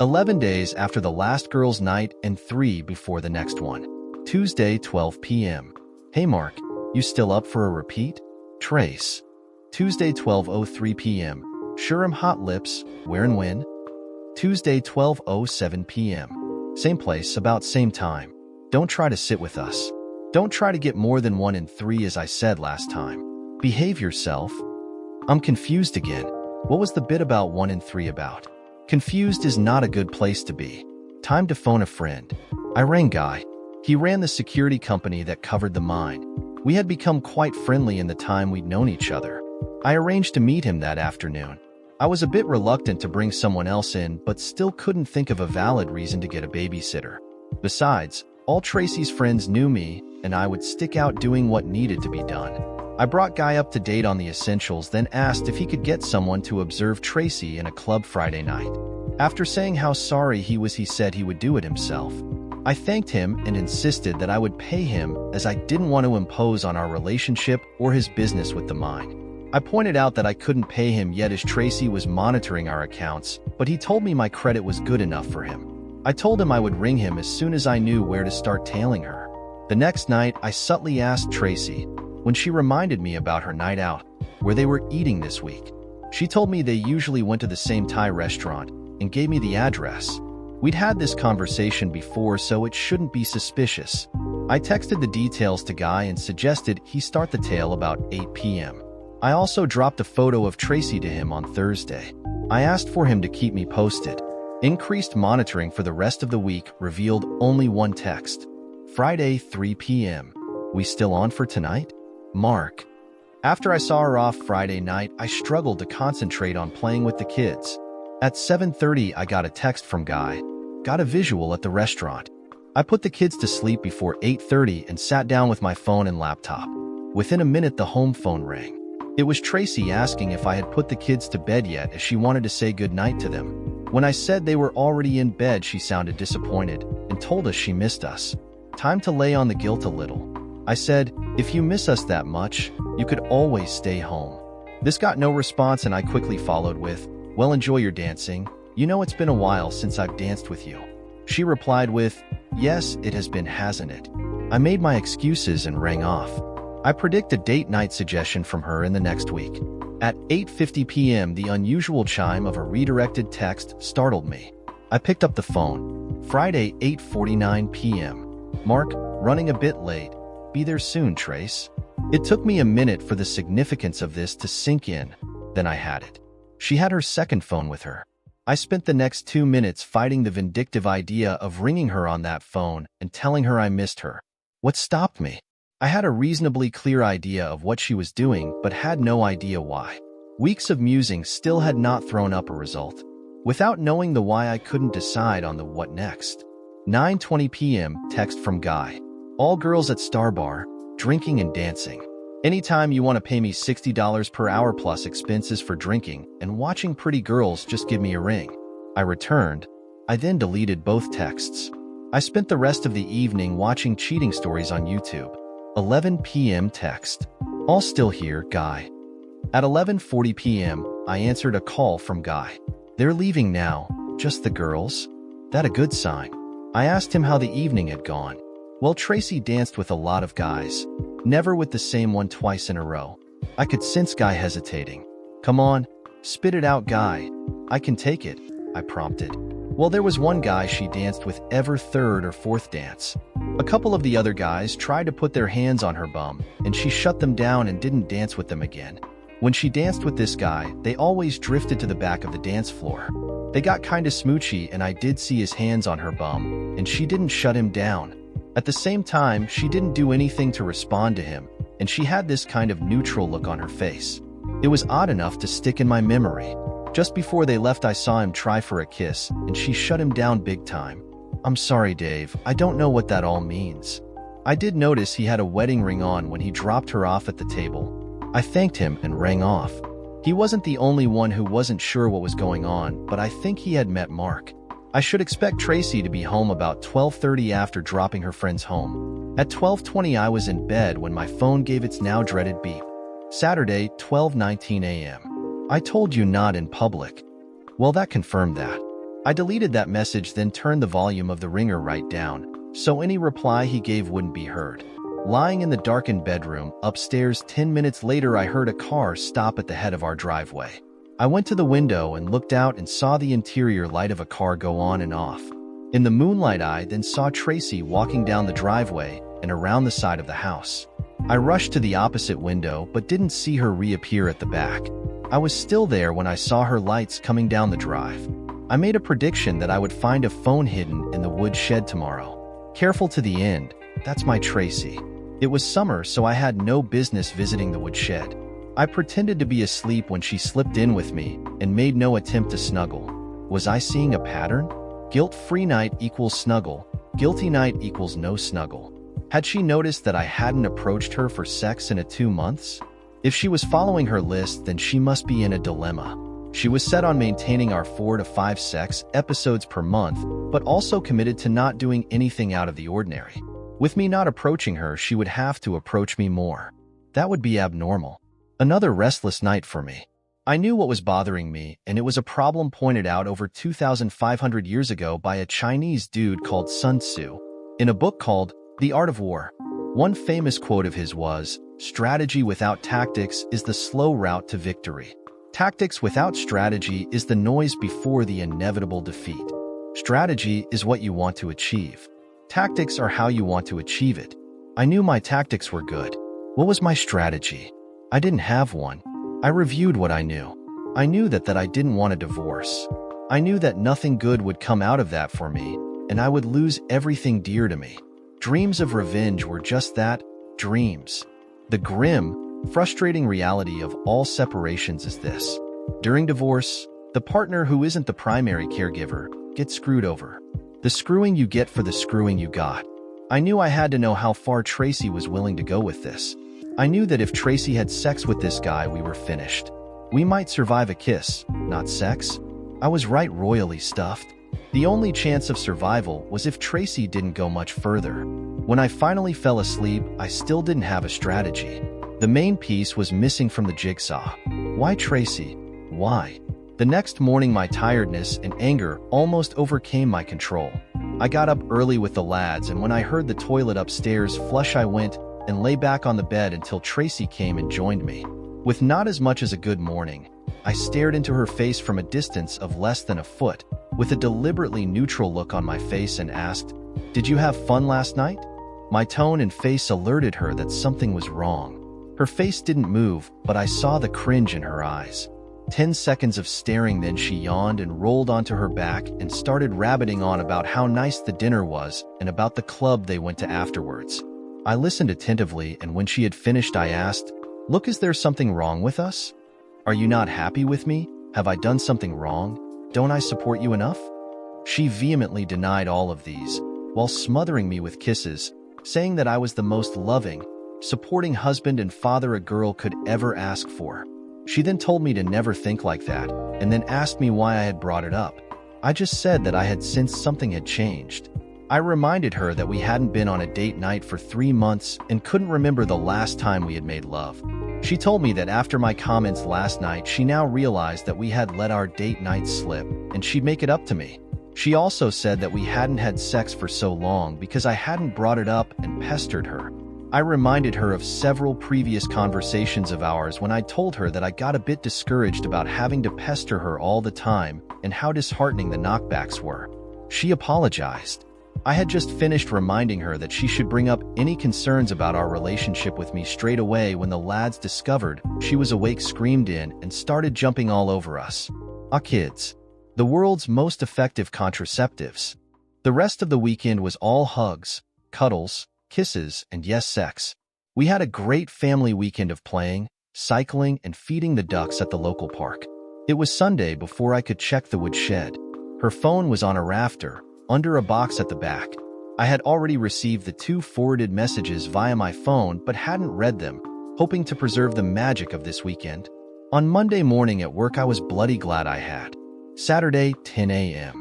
11 days after the last girls' night and 3 before the next one. Tuesday, 12 p.m. Hey Mark, you still up for a repeat? Trace. Tuesday, 12:03 p.m. Sure, I'm hot lips, where and when? Tuesday, 12:07 p.m. Same place, about same time. Don't try to sit with us. Don't try to get more than 1 in 3 as I said last time. Behave yourself. I'm confused again. What was the bit about 1 in 3 about? Confused is not a good place to be. Time to phone a friend. I rang Guy. He ran the security company that covered the mine. We had become quite friendly in the time we'd known each other. I arranged to meet him that afternoon. I was a bit reluctant to bring someone else in, but still couldn't think of a valid reason to get a babysitter. Besides, all Tracy's friends knew me, and I would stick out doing what needed to be done. I brought Guy up to date on the essentials, then asked if he could get someone to observe Tracy in a club Friday night. After saying how sorry he was, he said he would do it himself. I thanked him and insisted that I would pay him, as I didn't want to impose on our relationship or his business with the mine. I pointed out that I couldn't pay him yet as Tracy was monitoring our accounts, but he told me my credit was good enough for him. I told him I would ring him as soon as I knew where to start tailing her. The next night, I subtly asked Tracy, when she reminded me about her night out, where they were eating this week. She told me they usually went to the same Thai restaurant and gave me the address. We'd had this conversation before, so it shouldn't be suspicious. I texted the details to Guy and suggested he start the tale about 8 p.m. I also dropped a photo of Tracy to him on Thursday. I asked for him to keep me posted. Increased monitoring for the rest of the week revealed only one text. Friday, 3 p.m. We still on for tonight? Mark. After I saw her off Friday night, I struggled to concentrate on playing with the kids. At 7:30, I got a text from Guy. Got a visual at the restaurant. I put the kids to sleep before 8:30 and sat down with my phone and laptop. Within a minute, the home phone rang. It was Tracy asking if I had put the kids to bed yet, as she wanted to say goodnight to them. When I said they were already in bed, she sounded disappointed and told us she missed us. Time to lay on the guilt a little. I said, if you miss us that much, you could always stay home. This got no response, and I quickly followed with, well, enjoy your dancing. You know it's been a while since I've danced with you. She replied with, yes, it has been, hasn't it? I made my excuses and rang off. I predict a date night suggestion from her in the next week. At 8:50 p.m., the unusual chime of a redirected text startled me. I picked up the phone. Friday, 8:49 p.m. Mark, running a bit late. Be there soon, Trace. It took me a minute for the significance of this to sink in. Then I had it. She had her second phone with her. I spent the next 2 minutes fighting the vindictive idea of ringing her on that phone and telling her I missed her. What stopped me? I had a reasonably clear idea of what she was doing, but had no idea why. Weeks of musing still had not thrown up a result. Without knowing the why, I couldn't decide on the what next. 9:20 p.m. Text from Guy. All girls at Star Bar, drinking and dancing. Anytime you want to pay me $60 per hour plus expenses for drinking and watching pretty girls, just give me a ring. I returned. I then deleted both texts. I spent the rest of the evening watching cheating stories on YouTube. 11 p.m. text. All still here, Guy. At 11:40 p.m., I answered a call from Guy. They're leaving now, just the girls? That a good sign? I asked him how the evening had gone. Well, Tracy danced with a lot of guys. Never with the same one twice in a row. I could sense Guy hesitating. Come on, spit it out, Guy. I can take it, I prompted. Well, there was one guy she danced with every third or fourth dance. A couple of the other guys tried to put their hands on her bum, and she shut them down and didn't dance with them again. When she danced with this guy, they always drifted to the back of the dance floor. They got kinda smoochy, and I did see his hands on her bum, and she didn't shut him down. At the same time, she didn't do anything to respond to him, and she had this kind of neutral look on her face. It was odd enough to stick in my memory. Just before they left, I saw him try for a kiss, and she shut him down big time. I'm sorry, Dave, I don't know what that all means. I did notice he had a wedding ring on when he dropped her off at the table. I thanked him and rang off. He wasn't the only one who wasn't sure what was going on, but I think he had met Mark. I should expect Tracy to be home about 12:30 after dropping her friends home. At 12:20, I was in bed when my phone gave its now dreaded beep. Saturday, 12:19 a.m. I told you not in public. Well, that confirmed that. I deleted that message, then turned the volume of the ringer right down, so any reply he gave wouldn't be heard. Lying in the darkened bedroom upstairs 10 minutes later, I heard a car stop at the head of our driveway. I went to the window and looked out and saw the interior light of a car go on and off. In the moonlight, I then saw Tracy walking down the driveway and around the side of the house. I rushed to the opposite window but didn't see her reappear at the back. I was still there when I saw her lights coming down the drive. I made a prediction that I would find a phone hidden in the wood shed tomorrow. Careful to the end, that's my Tracy. It was summer, so I had no business visiting the woodshed. I pretended to be asleep when she slipped in with me and made no attempt to snuggle. Was I seeing a pattern? Guilt-free night equals snuggle. Guilty night equals no snuggle. Had she noticed that I hadn't approached her for sex in 2 months? If she was following her list, then she must be in a dilemma. She was set on maintaining our 4 to 5 sex episodes per month, but also committed to not doing anything out of the ordinary. With me not approaching her, she would have to approach me more. That would be abnormal. Another restless night for me. I knew what was bothering me, and it was a problem pointed out over 2,500 years ago by a Chinese dude called Sun Tzu in a book called The Art of War. One famous quote of his was, "Strategy without tactics is the slow route to victory. Tactics without strategy is the noise before the inevitable defeat." Strategy is what you want to achieve. Tactics are how you want to achieve it. I knew my tactics were good. What was my strategy? I didn't have one. I reviewed what I knew. I knew that I didn't want a divorce. I knew that nothing good would come out of that for me, and I would lose everything dear to me. Dreams of revenge were just that, dreams. The grim, frustrating reality of all separations is this. During divorce, the partner who isn't the primary caregiver gets screwed over. The screwing you get for the screwing you got. I knew I had to know how far Tracy was willing to go with this. I knew that if Tracy had sex with this guy, we were finished. We might survive a kiss, not sex. I was right royally stuffed. The only chance of survival was if Tracy didn't go much further. When I finally fell asleep, I still didn't have a strategy. The main piece was missing from the jigsaw. Why Tracy? Why? The next morning, my tiredness and anger almost overcame my control. I got up early with the lads, and when I heard the toilet upstairs flush, I went and lay back on the bed until Tracy came and joined me. With not as much as a good morning, I stared into her face from a distance of less than a foot, with a deliberately neutral look on my face, and asked, "Did you have fun last night?" My tone and face alerted her that something was wrong. Her face didn't move, but I saw the cringe in her eyes. 10 seconds of staring, then she yawned and rolled onto her back and started rabbiting on about how nice the dinner was and about the club they went to afterwards. I listened attentively, and when she had finished, I asked, "Look, is there something wrong with us? Are you not happy with me? Have I done something wrong? Don't I support you enough?" She vehemently denied all of these, while smothering me with kisses, saying that I was the most loving, supporting husband and father a girl could ever ask for. She then told me to never think like that, and then asked me why I had brought it up. I just said that I had sensed something had changed. I reminded her that we hadn't been on a date night for 3 months and couldn't remember the last time we had made love. She told me that after my comments last night, she now realized that we had let our date night slip, and she'd make it up to me. She also said that we hadn't had sex for so long because I hadn't brought it up and pestered her. I reminded her of several previous conversations of ours when I told her that I got a bit discouraged about having to pester her all the time and how disheartening the knockbacks were. She apologized. I had just finished reminding her that she should bring up any concerns about our relationship with me straight away when the lads discovered she was awake, screamed in, and started jumping all over us. Kids. The world's most effective contraceptives. The rest of the weekend was all hugs, cuddles, kisses, and yes, sex. We had a great family weekend of playing, cycling, and feeding the ducks at the local park. It was Sunday before I could check the woodshed. Her phone was on a rafter, under a box at the back. I had already received the 2 forwarded messages via my phone but hadn't read them, hoping to preserve the magic of this weekend. On Monday morning at work, I was bloody glad I had. Saturday, 10 a.m.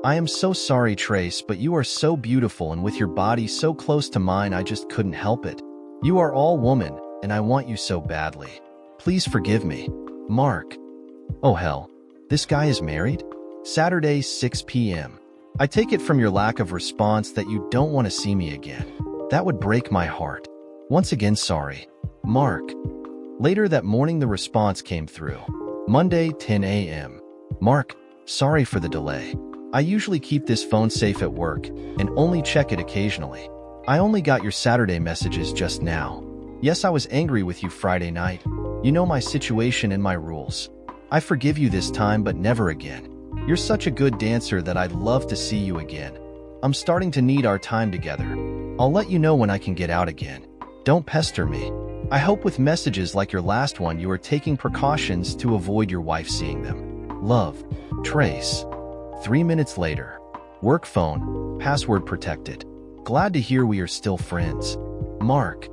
I am so sorry, Trace, but you are so beautiful, and with your body so close to mine, I just couldn't help it. You are all woman, and I want you so badly. Please forgive me. Mark. Oh hell. This guy is married? Saturday, 6 p.m. I take it from your lack of response that you don't want to see me again. That would break my heart. Once again, sorry. Mark. Later that morning, the response came through. Monday, 10 a.m. Mark, sorry for the delay. I usually keep this phone safe at work and only check it occasionally. I only got your Saturday messages just now. Yes, I was angry with you Friday night. You know my situation and my rules. I forgive you this time, but never again. You're such a good dancer that I'd love to see you again. I'm starting to need our time together. I'll let you know when I can get out again. Don't pester me. I hope with messages like your last one you are taking precautions to avoid your wife seeing them. Love, Trace. 3 minutes later. Work phone, password protected. Glad to hear we are still friends. Mark.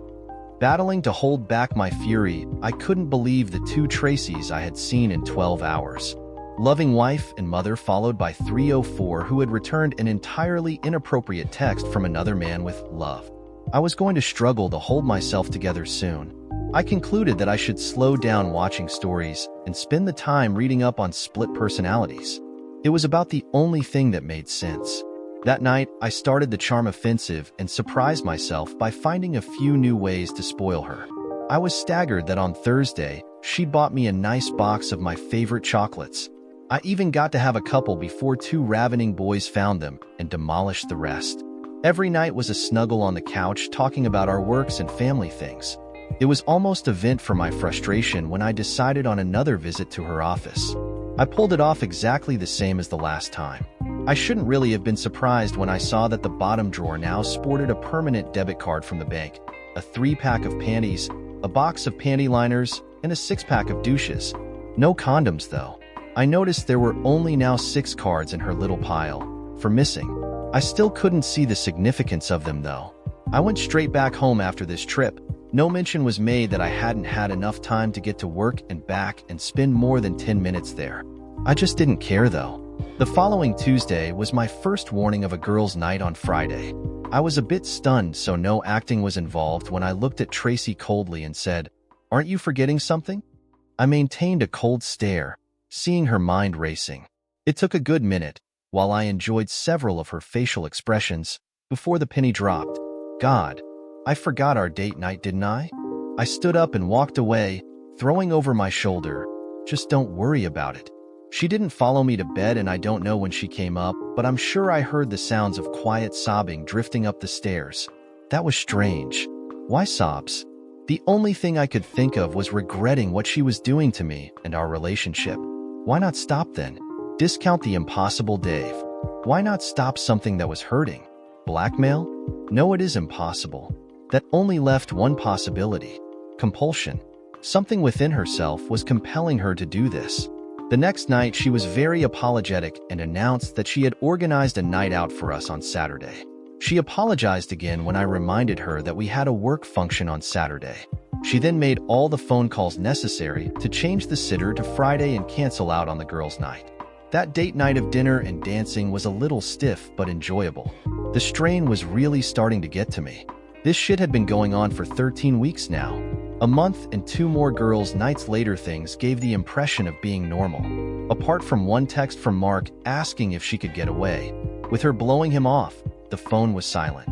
Battling to hold back my fury, I couldn't believe the two Tracys I had seen in 12 hours. Loving wife and mother followed by 304 who had returned an entirely inappropriate text from another man with love. I was going to struggle to hold myself together soon. I concluded that I should slow down watching stories and spend the time reading up on split personalities. It was about the only thing that made sense. That night, I started the charm offensive and surprised myself by finding a few new ways to spoil her. I was staggered that on Thursday, she bought me a nice box of my favorite chocolates. I even got to have a couple before two ravening boys found them and demolished the rest. Every night was a snuggle on the couch talking about our works and family things. It was almost a vent for my frustration when I decided on another visit to her office. I pulled it off exactly the same as the last time. I shouldn't really have been surprised when I saw that the bottom drawer now sported a permanent debit card from the bank, a 3-pack of panties, a box of panty liners, and a 6-pack of douches. No condoms, though. I noticed there were only now 6 cards in her little pile for missing. I still couldn't see the significance of them, though. I went straight back home after this trip. No mention was made that I hadn't had enough time to get to work and back and spend more than 10 minutes there. I just didn't care, though. The following Tuesday was my first warning of a girls' night on Friday. I was a bit stunned, so no acting was involved when I looked at Tracy coldly and said, "Aren't you forgetting something?" I maintained a cold stare, seeing her mind racing. It took a good minute, while I enjoyed several of her facial expressions, before the penny dropped. God, I forgot our date night, didn't I? I stood up and walked away, throwing over my shoulder, "Just don't worry about it." She didn't follow me to bed and I don't know when she came up, but I'm sure I heard the sounds of quiet sobbing drifting up the stairs. That was strange. Why sobs? The only thing I could think of was regretting what she was doing to me and our relationship. Why not stop then? Discount the impossible, Dave. Why not stop something that was hurting? Blackmail? No, it is impossible. That only left one possibility. Compulsion. Something within herself was compelling her to do this. The next night, she was very apologetic and announced that she had organized a night out for us on Saturday. She apologized again when I reminded her that we had a work function on Saturday. She then made all the phone calls necessary to change the sitter to Friday and cancel out on the girls' night. That date night of dinner and dancing was a little stiff but enjoyable. The strain was really starting to get to me. This shit had been going on for 13 weeks now. A month and 2 more girls' nights later, things gave the impression of being normal. Apart from one text from Mark asking if she could get away. With her blowing him off, the phone was silent.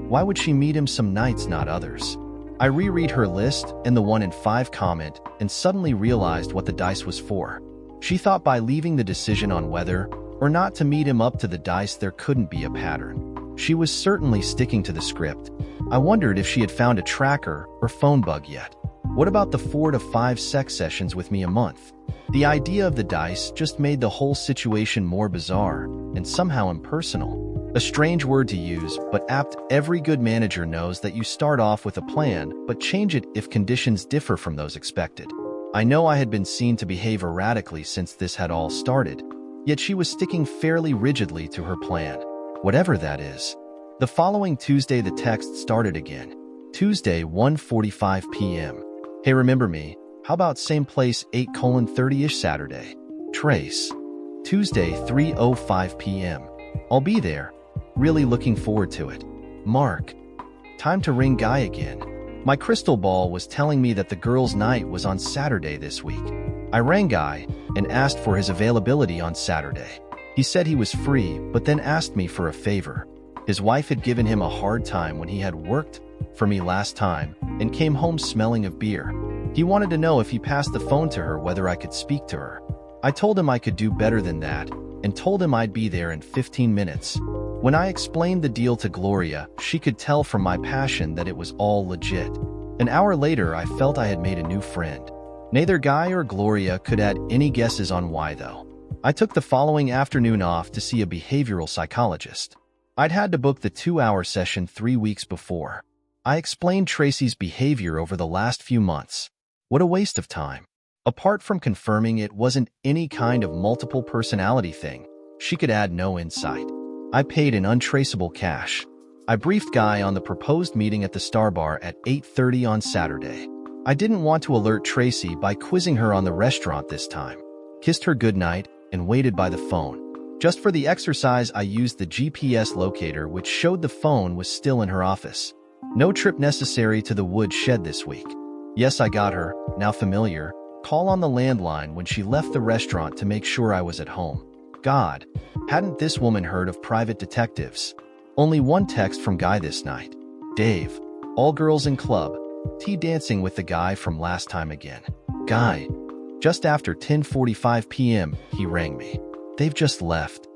Why would she meet him some nights, not others? I reread her list and the 1 in 5 comment and suddenly realized what the dice was for. She thought by leaving the decision on whether or not to meet him up to the dice there couldn't be a pattern. She was certainly sticking to the script. I wondered if she had found a tracker or phone bug yet. What about the 4 to 5 sex sessions with me a month? The idea of the dice just made the whole situation more bizarre and somehow impersonal. A strange word to use, but apt. Every good manager knows that you start off with a plan, but change it if conditions differ from those expected. I know I had been seen to behave erratically since this had all started, yet she was sticking fairly rigidly to her plan, whatever that is. The following Tuesday, the text started again. Tuesday, 1:45 p.m. Hey, remember me? How about same place 8:30-ish Saturday? Trace. Tuesday, 3:05 p.m. I'll be there. Really looking forward to it. Mark. Time to ring Guy again. My crystal ball was telling me that the girls' night was on Saturday this week. I rang Guy and asked for his availability on Saturday. He said he was free, but then asked me for a favor. His wife had given him a hard time when he had worked for me last time and came home smelling of beer. He wanted to know if he passed the phone to her whether I could speak to her. I told him I could do better than that and told him I'd be there in 15 minutes. When I explained the deal to Gloria, she could tell from my passion that it was all legit. An hour later, I felt I had made a new friend. Neither Guy or Gloria could add any guesses on why, though. I took the following afternoon off to see a behavioral psychologist. I'd had to book the 2-hour session 3 weeks before. I explained Tracy's behavior over the last few months. What a waste of time. Apart from confirming it wasn't any kind of multiple personality thing, she could add no insight. I paid in untraceable cash. I briefed Guy on the proposed meeting at the Star Bar at 8:30 on Saturday. I didn't want to alert Tracy by quizzing her on the restaurant this time. Kissed her goodnight and waited by the phone. Just for the exercise, I used the GPS locator, which showed the phone was still in her office. No trip necessary to the woodshed this week. Yes, I got her, now familiar, call on the landline when she left the restaurant to make sure I was at home. God, hadn't this woman heard of private detectives? Only one text from Guy this night. Dave, all girls in club, tea dancing with the guy from last time again. Guy. Just after 10:45 p.m., he rang me. They've just left.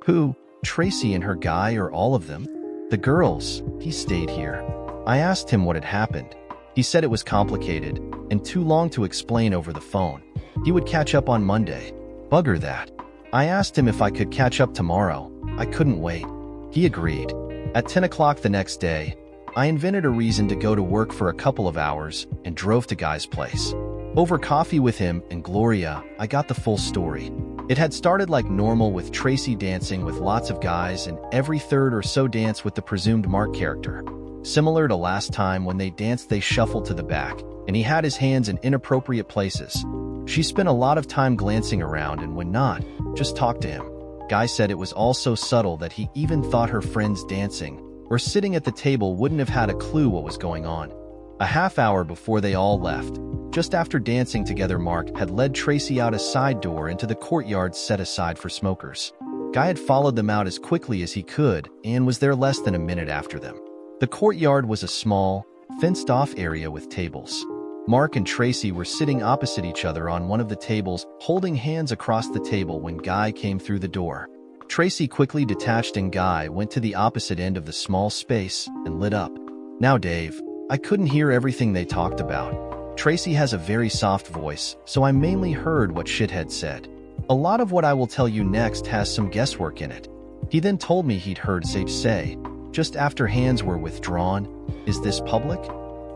Who? Tracy and her guy, or all of them? The girls. He stayed here. I asked him what had happened. He said it was complicated and too long to explain over the phone. He would catch up on Monday. Bugger that. I asked him if I could catch up tomorrow. I couldn't wait. He agreed. At 10 o'clock the next day, I invented a reason to go to work for a couple of hours and drove to Guy's place. Over coffee with him and Gloria, I got the full story. It had started like normal with Tracy dancing with lots of guys and every third or so dance with the presumed Mark character. Similar to last time when they danced, they shuffled to the back, and he had his hands in inappropriate places. She spent a lot of time glancing around and when not, just talked to him. Guy said it was all so subtle that he even thought her friends dancing or sitting at the table wouldn't have had a clue what was going on. A half hour before they all left, just after dancing together, Mark had led Tracy out a side door into the courtyard set aside for smokers. Guy had followed them out as quickly as he could and was there less than a minute after them. The courtyard was a small, fenced-off area with tables. Mark and Tracy were sitting opposite each other on one of the tables, holding hands across the table when Guy came through the door. Tracy quickly detached and Guy went to the opposite end of the small space and lit up. Now, Dave, I couldn't hear everything they talked about. Tracy has a very soft voice, so I mainly heard what Shithead said. A lot of what I will tell you next has some guesswork in it. He then told me he'd heard Sage say, just after hands were withdrawn, "Is this public?"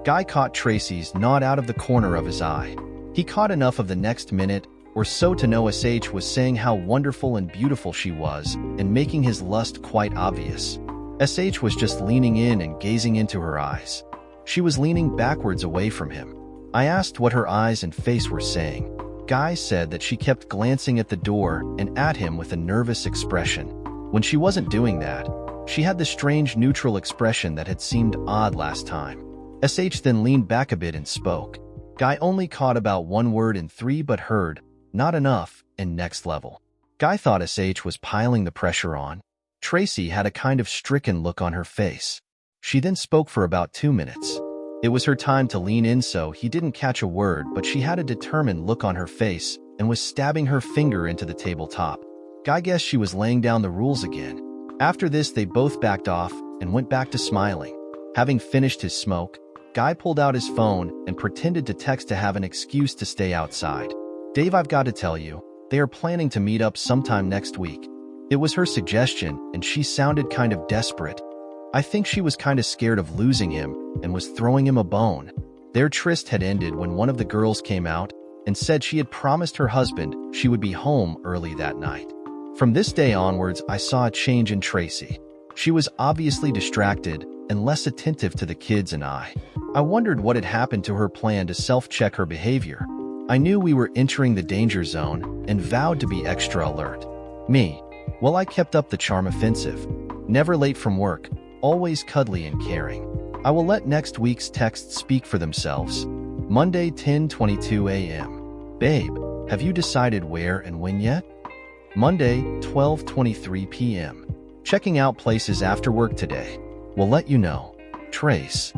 Guy caught Tracy's nod out of the corner of his eye. He caught enough of the next minute or so to know SH was saying how wonderful and beautiful she was and making his lust quite obvious. SH was just leaning in and gazing into her eyes. She was leaning backwards away from him. I asked what her eyes and face were saying. Guy said that she kept glancing at the door and at him with a nervous expression. When she wasn't doing that, she had the strange neutral expression that had seemed odd last time. SH then leaned back a bit and spoke. Guy only caught about one word in three but heard, "Not enough," and "next level." Guy thought SH was piling the pressure on. Tracy had a kind of stricken look on her face. She then spoke for about 2 minutes. It was her time to lean in, so he didn't catch a word, but she had a determined look on her face and was stabbing her finger into the tabletop. Guy guessed she was laying down the rules again. After this, they both backed off and went back to smiling. Having finished his smoke, Guy pulled out his phone and pretended to text to have an excuse to stay outside. "Dave, I've got to tell you, they are planning to meet up sometime next week." It was her suggestion, and she sounded kind of desperate. I think she was kind of scared of losing him and was throwing him a bone. Their tryst had ended when one of the girls came out and said she had promised her husband she would be home early that night. From this day onwards, I saw a change in Tracy. She was obviously distracted and less attentive to the kids and I wondered what had happened to her plan to self-check her behavior. I knew we were entering the danger zone and vowed to be extra alert. Me, well, I kept up the charm offensive. Never late from work, always cuddly and caring. I will let next week's texts speak for themselves. Monday, 10:22 a.m. Babe, have you decided where and when yet? Monday, 12:23 p.m. Checking out places after work today. Will let you know. Trace.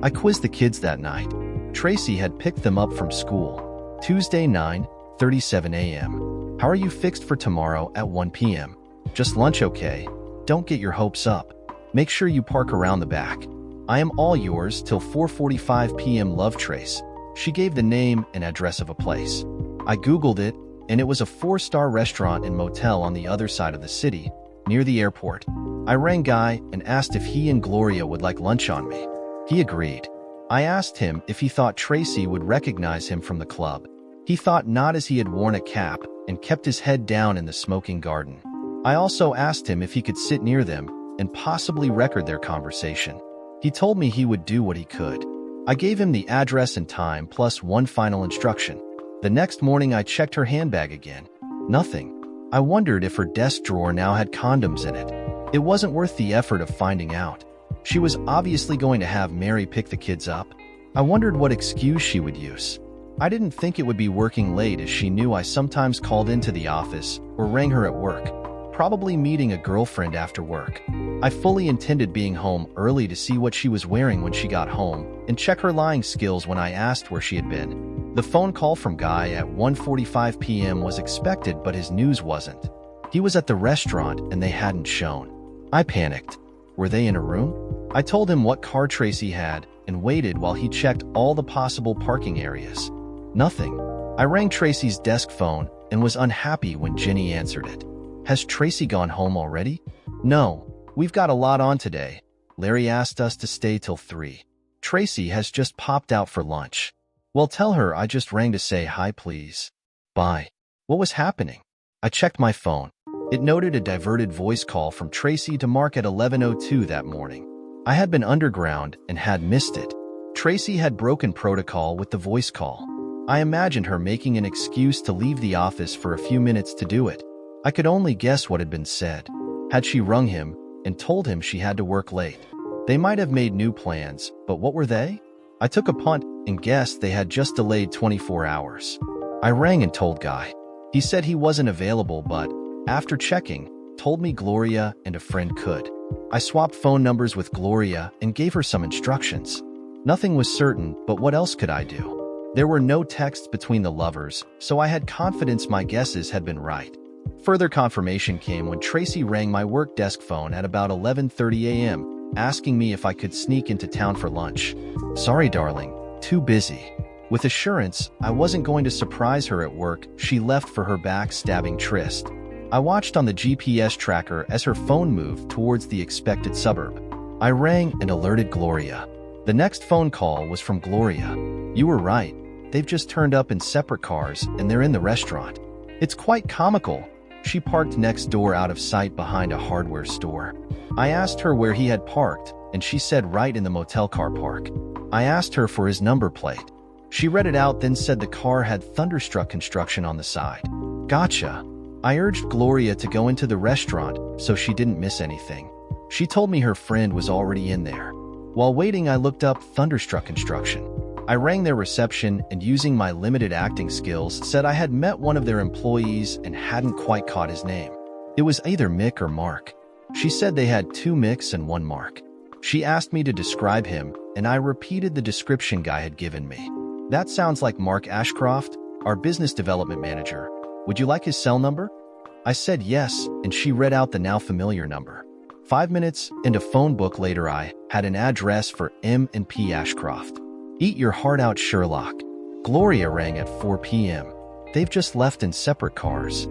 I quizzed the kids that night. Tracy had picked them up from school. Tuesday, 9:37 a.m. How are you fixed for tomorrow at 1 p.m.? Just lunch, okay? Don't get your hopes up. Make sure you park around the back. I am all yours till 4:45 p.m. Love, Trace. She gave the name and address of a place. I Googled it, and it was a 4-star restaurant and motel on the other side of the city, near the airport. I rang Guy and asked if he and Gloria would like lunch on me. He agreed. I asked him if he thought Tracy would recognize him from the club. He thought not, as he had worn a cap and kept his head down in the smoking garden. I also asked him if he could sit near them and possibly record their conversation. He told me he would do what he could. I gave him the address and time plus one final instruction. The next morning I checked her handbag again. Nothing. I wondered if her desk drawer now had condoms in it. It wasn't worth the effort of finding out. She was obviously going to have Mary pick the kids up. I wondered what excuse she would use. I didn't think it would be working late, as she knew I sometimes called into the office or rang her at work, probably meeting a girlfriend after work. I fully intended being home early to see what she was wearing when she got home and check her lying skills when I asked where she had been. The phone call from Guy at 1:45 p.m. was expected, but his news wasn't. He was at the restaurant and they hadn't shown. I panicked. Were they in a room? I told him what car Tracy had and waited while he checked all the possible parking areas. Nothing. I rang Tracy's desk phone and was unhappy when Jenny answered it. Has Tracy gone home already? No. We've got a lot on today. Larry asked us to stay till 3. Tracy has just popped out for lunch. Well, tell her I just rang to say hi, please. Bye. What was happening? I checked my phone. It noted a diverted voice call from Tracy to Mark at 11:02 that morning. I had been underground and had missed it. Tracy had broken protocol with the voice call. I imagined her making an excuse to leave the office for a few minutes to do it. I could only guess what had been said. Had she rung him and told him she had to work late? They might have made new plans, but what were they? I took a punt and guessed they had just delayed 24 hours. I rang and told Guy. He said he wasn't available, but, after checking, told me Gloria and a friend could. I swapped phone numbers with Gloria and gave her some instructions. Nothing was certain, but what else could I do? There were no texts between the lovers, so I had confidence my guesses had been right. Further confirmation came when Tracy rang my work desk phone at about 11:30 a.m., asking me if I could sneak into town for lunch. Sorry, darling, too busy. With assurance I wasn't going to surprise her at work, she left for her backstabbing tryst. I watched on the GPS tracker as her phone moved towards the expected suburb. I rang and alerted Gloria. The next phone call was from Gloria. You were right. They've just turned up in separate cars and they're in the restaurant. It's quite comical. She parked next door out of sight behind a hardware store. I asked her where he had parked, and she said right in the motel car park. I asked her for his number plate. She read it out, then said the car had Thunderstruck construction on the side. Gotcha. I urged Gloria to go into the restaurant so she didn't miss anything. She told me her friend was already in there. While waiting, I looked up Thunderstruck construction. I rang their reception and, using my limited acting skills, said I had met one of their employees and hadn't quite caught his name. It was either Mick or Mark. She said they had 2 Micks and 1 Mark. She asked me to describe him, and I repeated the description Guy had given me. That sounds like Mark Ashcroft, our business development manager. Would you like his cell number? I said yes, and she read out the now familiar number. 5 minutes and a phone book later, I had an address for M&P Ashcroft. Eat your heart out, Sherlock. Gloria rang at 4 p.m. They've just left in separate cars.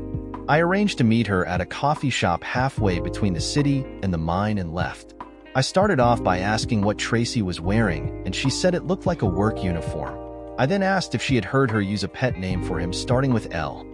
I arranged to meet her at a coffee shop halfway between the city and the mine and left. I started off by asking what Tracy was wearing, and she said it looked like a work uniform. I then asked if she had heard her use a pet name for him starting with L.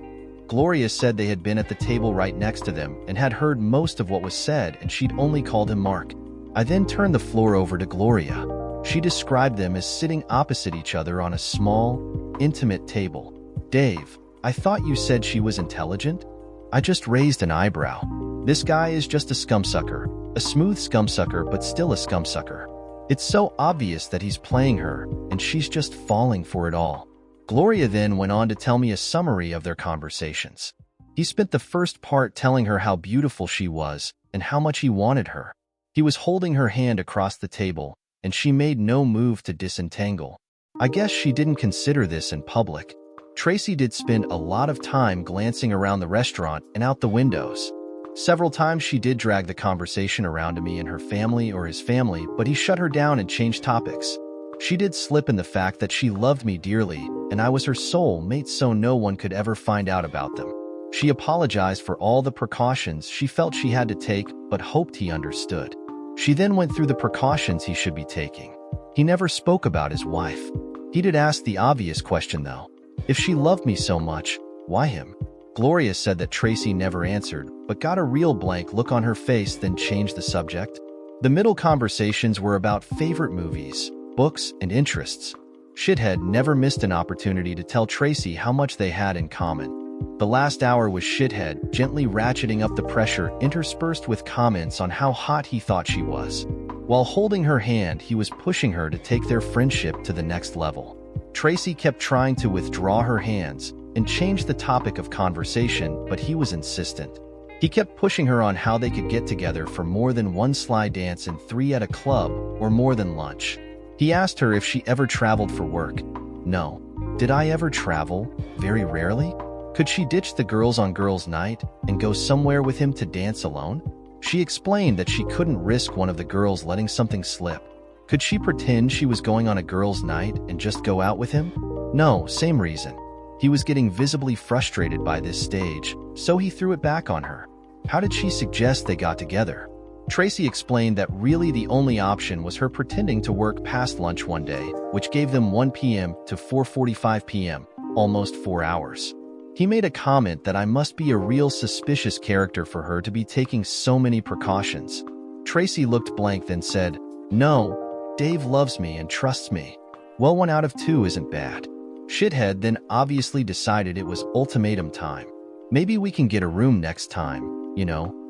Gloria said they had been at the table right next to them and had heard most of what was said, and she'd only called him Mark. I then turned the floor over to Gloria. She described them as sitting opposite each other on a small, intimate table. Dave, I thought you said she was intelligent? I just raised an eyebrow. This guy is just a scumsucker, a smooth scumsucker, but still a scumsucker. It's so obvious that he's playing her, and she's just falling for it all. Gloria then went on to tell me a summary of their conversations. He spent the first part telling her how beautiful she was and how much he wanted her. He was holding her hand across the table, and she made no move to disentangle. I guess she didn't consider this in public. Tracy did spend a lot of time glancing around the restaurant and out the windows. Several times she did drag the conversation around to me and her family or his family, but he shut her down and changed topics. She did slip in the fact that she loved me dearly, and I was her soul mate, so no one could ever find out about them. She apologized for all the precautions she felt she had to take, but hoped he understood. She then went through the precautions he should be taking. He never spoke about his wife. He did ask the obvious question though. If she loved me so much, why him? Gloria said that Tracy never answered, but got a real blank look on her face, then changed the subject. The middle conversations were about favorite movies, books, and interests. Shithead never missed an opportunity to tell Tracy how much they had in common. The last hour was Shithead gently ratcheting up the pressure, interspersed with comments on how hot he thought she was. While holding her hand, he was pushing her to take their friendship to the next level. Tracy kept trying to withdraw her hands and change the topic of conversation, but he was insistent. He kept pushing her on how they could get together for more than one sly dance and 3 at a club, or more than lunch. He asked her if she ever traveled for work. No. Did I ever travel? Very rarely. Could she ditch the girls on girls' night and go somewhere with him to dance alone? She explained that she couldn't risk one of the girls letting something slip. Could she pretend she was going on a girls' night and just go out with him? No, same reason. He was getting visibly frustrated by this stage, so he threw it back on her. How did she suggest they got together? Tracy explained that really the only option was her pretending to work past lunch one day, which gave them 1 p.m. to 4:45 p.m., almost 4 hours. He made a comment that I must be a real suspicious character for her to be taking so many precautions. Tracy looked blank, then said, "No, Dave loves me and trusts me." Well, 1 out of 2 isn't bad. Shithead then obviously decided it was ultimatum time. Maybe we can get a room next time,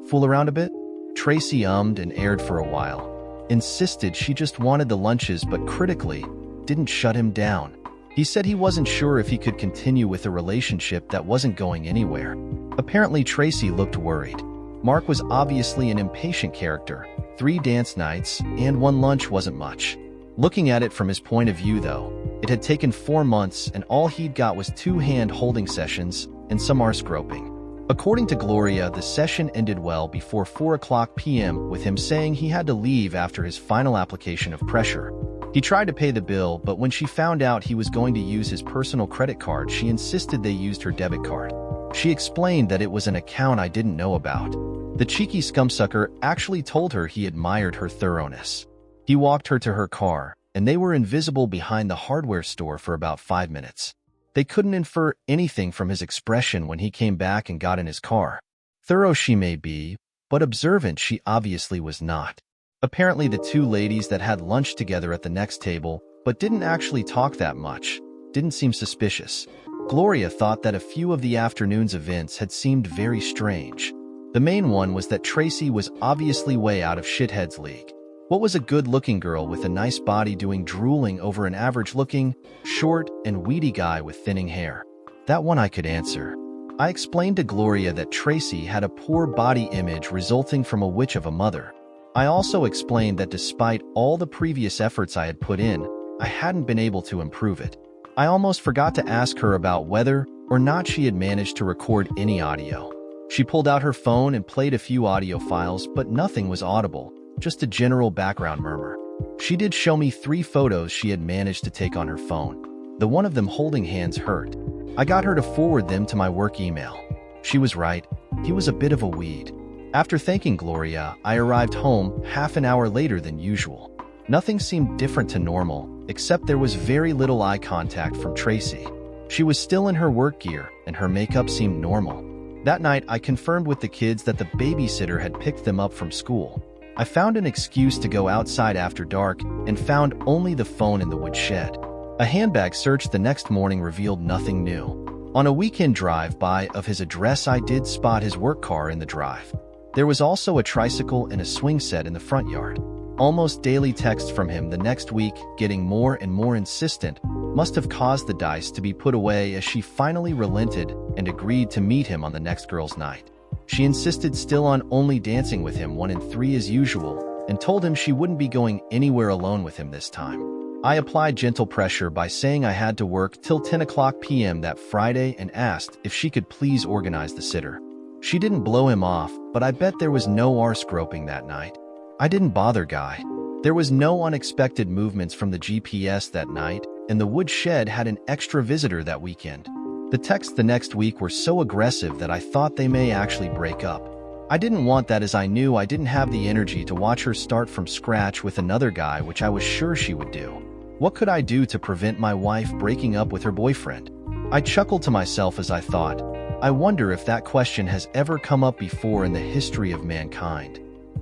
fool around a bit? Tracy ummed and erred for a while. Insisted she just wanted the lunches, but critically, didn't shut him down. He said he wasn't sure if he could continue with a relationship that wasn't going anywhere. Apparently, Tracy looked worried. Mark was obviously an impatient character. 3 dance nights and 1 lunch wasn't much. Looking at it from his point of view, though, it had taken 4 months and all he'd got was 2 hand-holding sessions and some arse groping. According to Gloria, the session ended well before 4:00 p.m. with him saying he had to leave after his final application of pressure. He tried to pay the bill, but when she found out he was going to use his personal credit card, she insisted they used her debit card. She explained that it was an account I didn't know about. The cheeky scumsucker actually told her he admired her thoroughness. He walked her to her car, and they were invisible behind the hardware store for about 5 minutes. They couldn't infer anything from his expression when he came back and got in his car. Thorough she may be, but observant she obviously was not. Apparently the 2 ladies that had lunch together at the next table, but didn't actually talk that much, didn't seem suspicious. Gloria thought that a few of the afternoon's events had seemed very strange. The main one was that Tracy was obviously way out of Shithead's league. What was a good-looking girl with a nice body doing drooling over an average-looking, short, and weedy guy with thinning hair? That one I could answer. I explained to Gloria that Tracy had a poor body image resulting from a witch of a mother. I also explained that despite all the previous efforts I had put in, I hadn't been able to improve it. I almost forgot to ask her about whether or not she had managed to record any audio. She pulled out her phone and played a few audio files, but nothing was audible. Just a general background murmur. She did show me 3 photos she had managed to take on her phone. The one of them holding hands hurt. I got her to forward them to my work email. She was right. He was a bit of a weed. After thanking Gloria, I arrived home half an hour later than usual. Nothing seemed different to normal, except there was very little eye contact from Tracy. She was still in her work gear, and her makeup seemed normal. That night, I confirmed with the kids that the babysitter had picked them up from school. I found an excuse to go outside after dark and found only the phone in the woodshed. A handbag search the next morning revealed nothing new. On a weekend drive-by of his address, I did spot his work car in the drive. There was also a tricycle and a swing set in the front yard. Almost daily texts from him the next week, getting more and more insistent, must have caused the dice to be put away as she finally relented and agreed to meet him on the next girls' night. She insisted still on only dancing with him 1 and 3 as usual and told him she wouldn't be going anywhere alone with him this time. I applied gentle pressure by saying I had to work till 10 o'clock p.m. that Friday and asked if she could please organize the sitter. She didn't blow him off, but I bet there was no arse groping that night. I didn't bother Guy. There was no unexpected movements from the GPS that night, and the woodshed had an extra visitor that weekend. The texts the next week were so aggressive that I thought they may actually break up. I didn't want that as I knew I didn't have the energy to watch her start from scratch with another guy, which I was sure she would do. What could I do to prevent my wife breaking up with her boyfriend? I chuckled to myself as I thought, I wonder if that question has ever come up before in the history of mankind.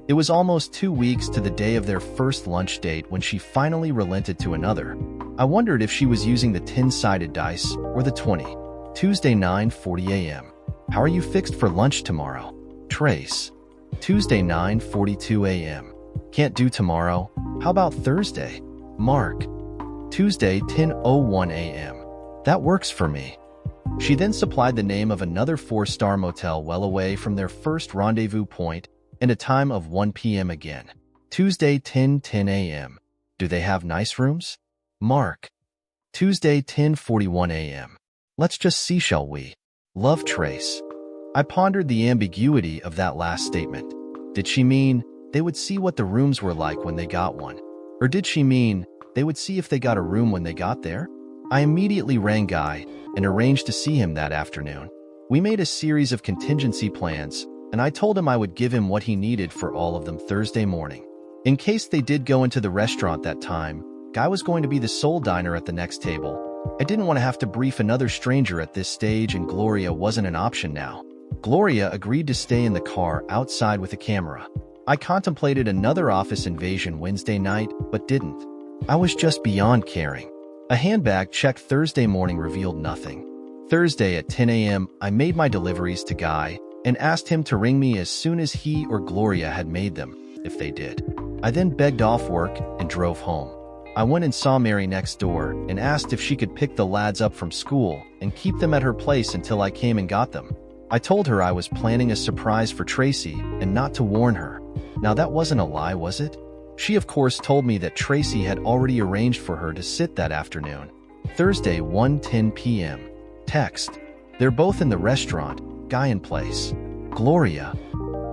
It was almost 2 weeks to the day of their first lunch date when she finally relented to another. I wondered if she was using the 10-sided dice or the 20. Tuesday 9:40 a.m. How are you fixed for lunch tomorrow? Trace. Tuesday 9:42 a.m. Can't do tomorrow. How about Thursday? Mark. Tuesday 10:01 a.m. That works for me. She then supplied the name of another 4-star motel well away from their first rendezvous point and a time of 1 p.m. again. Tuesday 10:10 a.m. Do they have nice rooms? Mark. Tuesday 10:41 a.m. Let's just see, shall we? Love, Trace. I pondered the ambiguity of that last statement. Did she mean they would see what the rooms were like when they got one? Or did she mean they would see if they got a room when they got there? I immediately rang Guy and arranged to see him that afternoon. We made a series of contingency plans, and I told him I would give him what he needed for all of them Thursday morning. In case they did go into the restaurant that time, Guy was going to be the sole diner at the next table. I didn't want to have to brief another stranger at this stage, and Gloria wasn't an option now. Gloria agreed to stay in the car outside with a camera. I contemplated another office invasion Wednesday night, but didn't. I was just beyond caring. A handbag check Thursday morning revealed nothing. Thursday at 10 a.m., I made my deliveries to Guy and asked him to ring me as soon as he or Gloria had made them, if they did. I then begged off work and drove home. I went and saw Mary next door and asked if she could pick the lads up from school and keep them at her place until I came and got them. I told her I was planning a surprise for Tracy and not to warn her. Now that wasn't a lie, was it? She of course told me that Tracy had already arranged for her to sit that afternoon. Thursday 1:10 p.m. Text. They're both in the restaurant, Guy in place. Gloria.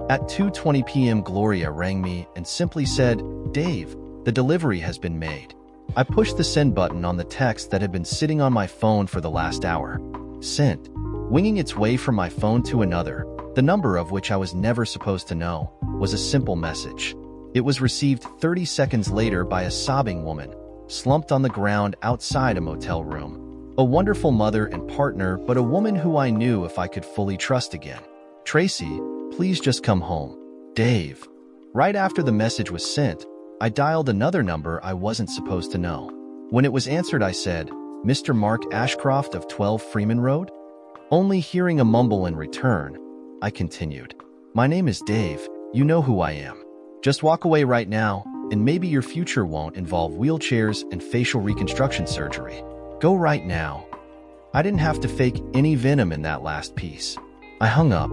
At 2:20 p.m. Gloria rang me and simply said, Dave, the delivery has been made. I pushed the send button on the text that had been sitting on my phone for the last hour. Sent. Winging its way from my phone to another, the number of which I was never supposed to know, was a simple message. It was received 30 seconds later by a sobbing woman, slumped on the ground outside a motel room. A wonderful mother and partner, but a woman who I knew if I could fully trust again. Tracy, please just come home. Dave. Right after the message was sent, I dialed another number I wasn't supposed to know. When it was answered, I said, Mr. Mark Ashcroft of 12 Freeman Road? Only hearing a mumble in return, I continued. My name is Dave. You know who I am. Just walk away right now, and maybe your future won't involve wheelchairs and facial reconstruction surgery. Go right now. I didn't have to fake any venom in that last piece. I hung up.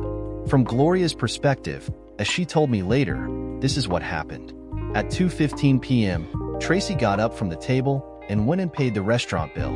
From Gloria's perspective, as she told me later, this is what happened. At 2:15 p.m., Tracy got up from the table and went and paid the restaurant bill.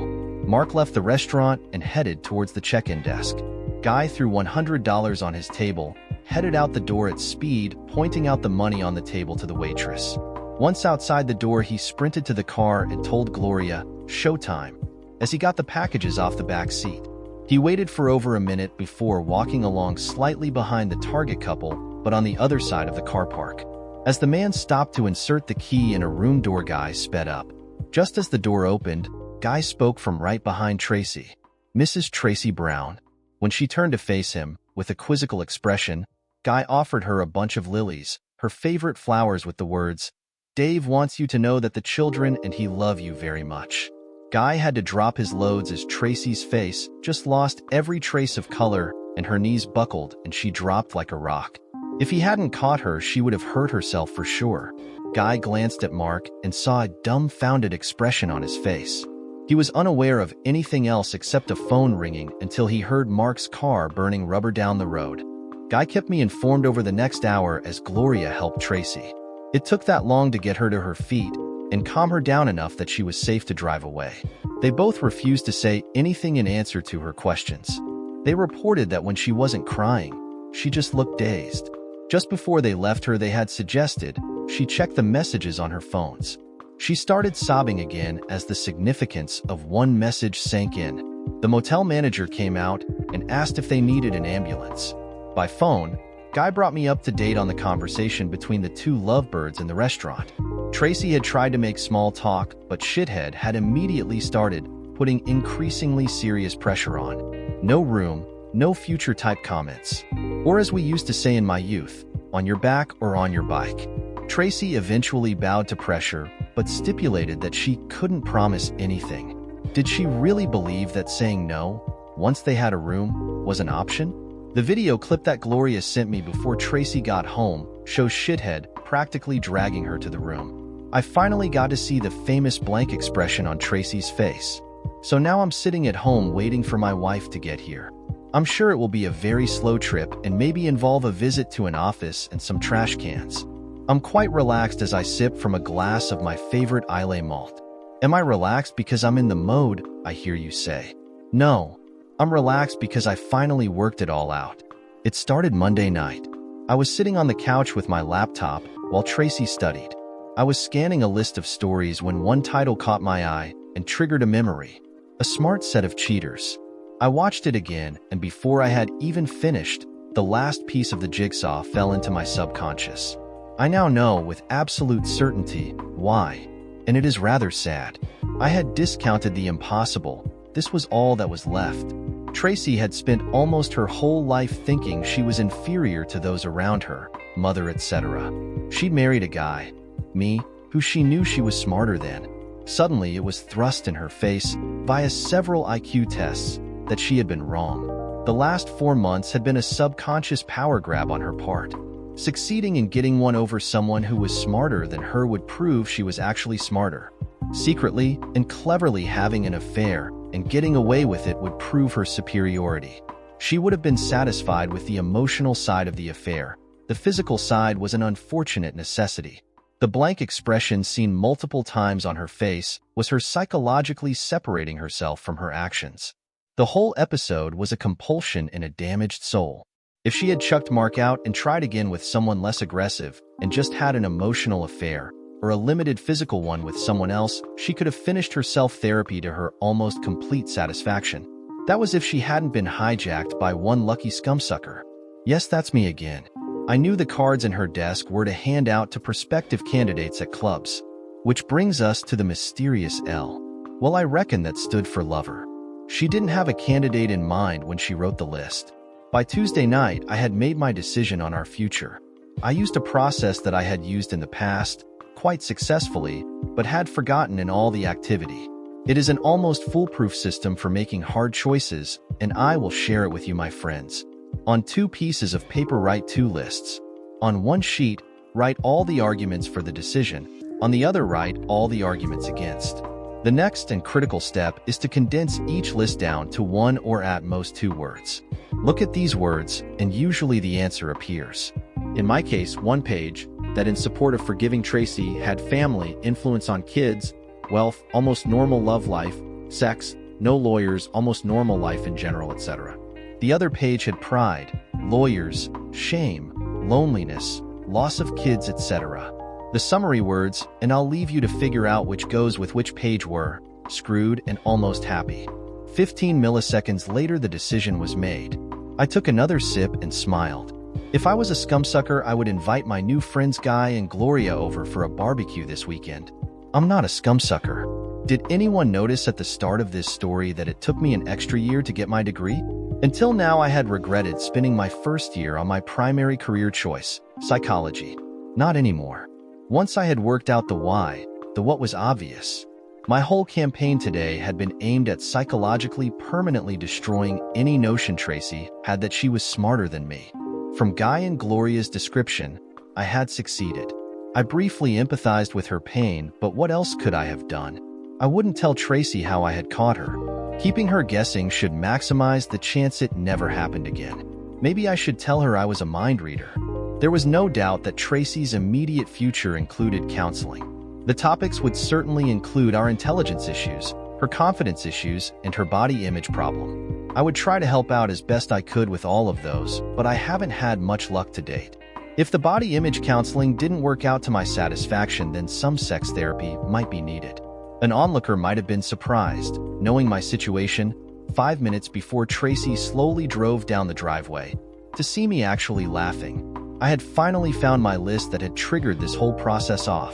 Mark left the restaurant and headed towards the check-in desk. Guy threw $100 on his table, headed out the door at speed, pointing out the money on the table to the waitress. Once outside the door, he sprinted to the car and told Gloria, "Showtime," as he got the packages off the back seat. He waited for over a minute before walking along slightly behind the target couple, but on the other side of the car park. As the man stopped to insert the key in a room door, Guy sped up. Just as the door opened, Guy spoke from right behind Tracy. Mrs. Tracy Brown. When she turned to face him, with a quizzical expression, Guy offered her a bunch of lilies, her favorite flowers, with the words, "Dave wants you to know that the children and he love you very much." Guy had to drop his loads as Tracy's face just lost every trace of color and her knees buckled and she dropped like a rock. If he hadn't caught her, she would have hurt herself for sure. Guy glanced at Mark and saw a dumbfounded expression on his face. He was unaware of anything else except a phone ringing until he heard Mark's car burning rubber down the road. Guy kept me informed over the next hour as Gloria helped Tracy. It took that long to get her to her feet and calm her down enough that she was safe to drive away. They both refused to say anything in answer to her questions. They reported that when she wasn't crying, she just looked dazed. Just before they left her, they had suggested she check the messages on her phones. She started sobbing again as the significance of one message sank in. The motel manager came out and asked if they needed an ambulance. By phone, Guy brought me up to date on the conversation between the two lovebirds in the restaurant. Tracy had tried to make small talk, but Shithead had immediately started putting increasingly serious pressure on. No room, no future type comments. Or as we used to say in my youth, on your back or on your bike. Tracy eventually bowed to pressure, but stipulated that she couldn't promise anything. Did she really believe that saying no, once they had a room, was an option? The video clip that Gloria sent me before Tracy got home shows Shithead practically dragging her to the room. I finally got to see the famous blank expression on Tracy's face. So now I'm sitting at home waiting for my wife to get here. I'm sure it will be a very slow trip and maybe involve a visit to an office and some trash cans. I'm quite relaxed as I sip from a glass of my favorite Islay malt. Am I relaxed because I'm in the mode, I hear you say? No, I'm relaxed because I finally worked it all out. It started Monday night. I was sitting on the couch with my laptop while Tracy studied. I was scanning a list of stories when one title caught my eye and triggered a memory. A smart set of cheaters. I watched it again, and before I had even finished, the last piece of the jigsaw fell into my subconscious. I now know with absolute certainty why, and it is rather sad. I had discounted the impossible. This was all that was left. Tracy had spent almost her whole life thinking she was inferior to those around her, mother, etc. She'd married a guy, me, who she knew she was smarter than. Suddenly it was thrust in her face via several IQ tests that she had been wrong. The last 4 months had been a subconscious power grab on her part. Succeeding in getting one over someone who was smarter than her would prove she was actually smarter. Secretly and cleverly having an affair and getting away with it would prove her superiority. She would have been satisfied with the emotional side of the affair. The physical side was an unfortunate necessity. The blank expression seen multiple times on her face was her psychologically separating herself from her actions. The whole episode was a compulsion in a damaged soul. If she had chucked Mark out and tried again with someone less aggressive and just had an emotional affair, or a limited physical one with someone else, she could have finished her self-therapy to her almost complete satisfaction. That was if she hadn't been hijacked by one lucky scumsucker. Yes, that's me again. I knew the cards in her desk were to hand out to prospective candidates at clubs. Which brings us to the mysterious L. Well, I reckon that stood for lover. She didn't have a candidate in mind when she wrote the list. By Tuesday night, I had made my decision on our future. I used a process that I had used in the past, quite successfully, but had forgotten in all the activity. It is an almost foolproof system for making hard choices, and I will share it with you, my friends. On 2 pieces of paper, write 2 lists. On one sheet, write all the arguments for the decision. On the other, write all the arguments against. The next and critical step is to condense each list down to 1 or at most 2 words. Look at these words, and usually the answer appears. In my case, 1 page, that in support of forgiving Tracy had family, influence on kids, wealth, almost normal love life, sex, no lawyers, almost normal life in general, etc. The other page had pride, lawyers, shame, loneliness, loss of kids, etc. The summary words, and I'll leave you to figure out which goes with which page, were screwed and almost happy. 15 milliseconds later, the decision was made. I took another sip and smiled. If I was a scumsucker, I would invite my new friends Guy and Gloria over for a barbecue this weekend. I'm not a scumsucker. Did anyone notice at the start of this story that it took me an extra year to get my degree? Until now, I had regretted spending my first year on my primary career choice, psychology. Not anymore. Once I had worked out the why, the what was obvious. My whole campaign today had been aimed at psychologically permanently destroying any notion Tracy had that she was smarter than me. From Guy and Gloria's description, I had succeeded. I briefly empathized with her pain, but what else could I have done? I wouldn't tell Tracy how I had caught her. Keeping her guessing should maximize the chance it never happened again. Maybe I should tell her I was a mind reader. There was no doubt that Tracy's immediate future included counseling. The topics would certainly include our intelligence issues, her confidence issues, and her body image problem. I would try to help out as best I could with all of those, but I haven't had much luck to date. If the body image counseling didn't work out to my satisfaction, then some sex therapy might be needed. An onlooker might have been surprised, knowing my situation, 5 minutes before Tracy slowly drove down the driveway, to see me actually laughing. I had finally found my list that had triggered this whole process off.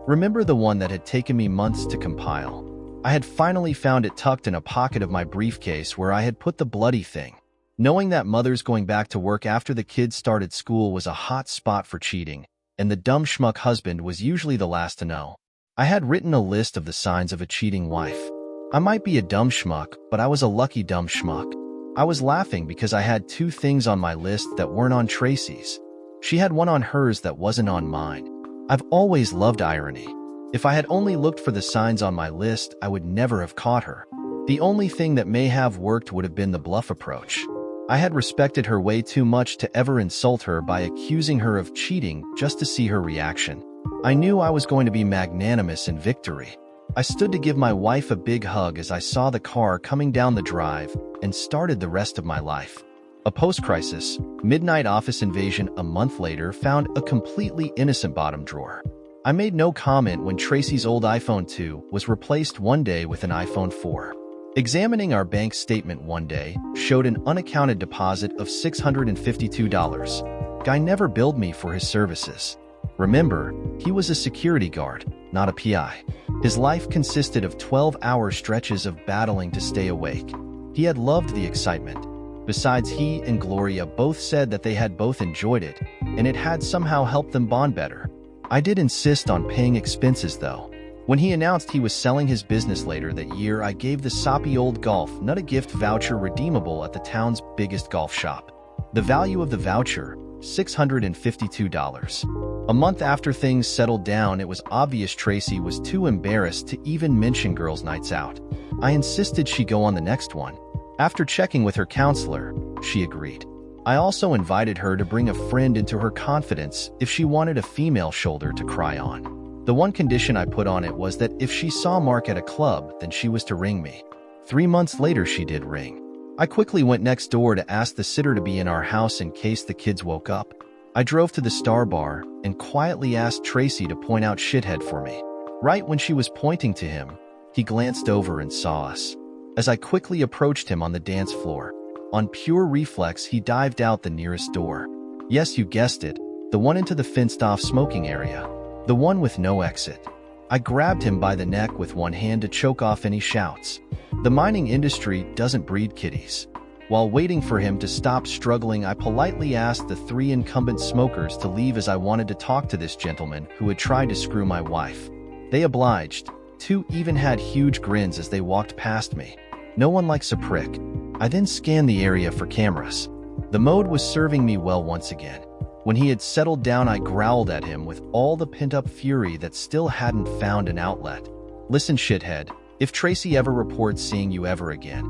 Remember the one that had taken me months to compile? I had finally found it tucked in a pocket of my briefcase where I had put the bloody thing. Knowing that mothers going back to work after the kids started school was a hot spot for cheating, and the dumb schmuck husband was usually the last to know. I had written a list of the signs of a cheating wife. I might be a dumb schmuck, but I was a lucky dumb schmuck. I was laughing because I had 2 things on my list that weren't on Tracy's. She had one on hers that wasn't on mine. I've always loved irony. If I had only looked for the signs on my list, I would never have caught her. The only thing that may have worked would have been the bluff approach. I had respected her way too much to ever insult her by accusing her of cheating just to see her reaction. I knew I was going to be magnanimous in victory. I stood to give my wife a big hug as I saw the car coming down the drive and started the rest of my life. A post-crisis, midnight office invasion a month later found a completely innocent bottom drawer. I made no comment when Tracy's old iPhone 2 was replaced one day with an iPhone 4. Examining our bank statement one day showed an unaccounted deposit of $652. Guy never billed me for his services. Remember, he was a security guard, not a PI. His life consisted of 12-hour stretches of battling to stay awake. He had loved the excitement. Besides, he and Gloria both said that they had both enjoyed it, and it had somehow helped them bond better. I did insist on paying expenses, though. When he announced he was selling his business later that year, I gave the soppy old golf nut a gift voucher redeemable at the town's biggest golf shop. The value of the voucher, $652. A month after things settled down, it was obvious Tracy was too embarrassed to even mention girls' nights out. I insisted she go on the next one. After checking with her counselor, she agreed. I also invited her to bring a friend into her confidence if she wanted a female shoulder to cry on. The one condition I put on it was that if she saw Mark at a club, then she was to ring me. 3 months later, she did ring. I quickly went next door to ask the sitter to be in our house in case the kids woke up. I drove to the Star Bar and quietly asked Tracy to point out Shithead for me. Right when she was pointing to him, he glanced over and saw us. As I quickly approached him on the dance floor, on pure reflex, he dived out the nearest door. Yes, you guessed it, the one into the fenced-off smoking area. The one with no exit. I grabbed him by the neck with one hand to choke off any shouts. The mining industry doesn't breed kitties. While waiting for him to stop struggling, I politely asked the 3 incumbent smokers to leave as I wanted to talk to this gentleman who had tried to screw my wife. They obliged. 2 even had huge grins as they walked past me. No one likes a prick. I then scanned the area for cameras. The mode was serving me well once again. When he had settled down, I growled at him with all the pent-up fury that still hadn't found an outlet. Listen, shithead, if Tracy ever reports seeing you ever again,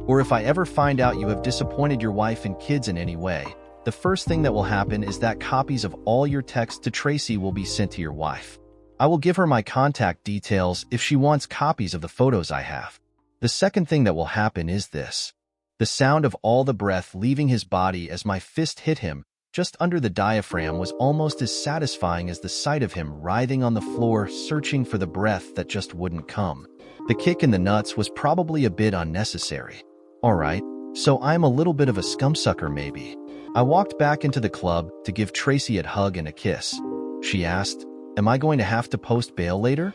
or if I ever find out you have disappointed your wife and kids in any way, the first thing that will happen is that copies of all your texts to Tracy will be sent to your wife. I will give her my contact details if she wants copies of the photos I have. The second thing that will happen is this. The sound of all the breath leaving his body as my fist hit him just under the diaphragm was almost as satisfying as the sight of him writhing on the floor, searching for the breath that just wouldn't come. The kick in the nuts was probably a bit unnecessary. Alright, so I'm a little bit of a scumsucker maybe. I walked back into the club to give Tracy a hug and a kiss. She asked, "Am I going to have to post bail later?"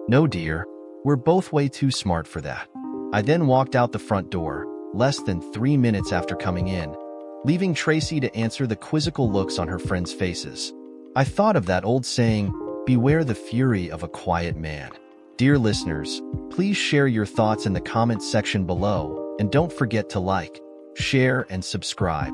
"No, dear. We're both way too smart for that." I then walked out the front door, less than 3 minutes after coming in, leaving Tracy to answer the quizzical looks on her friends' faces. I thought of that old saying, beware the fury of a quiet man. Dear listeners, please share your thoughts in the comments section below, and don't forget to like, share, and subscribe.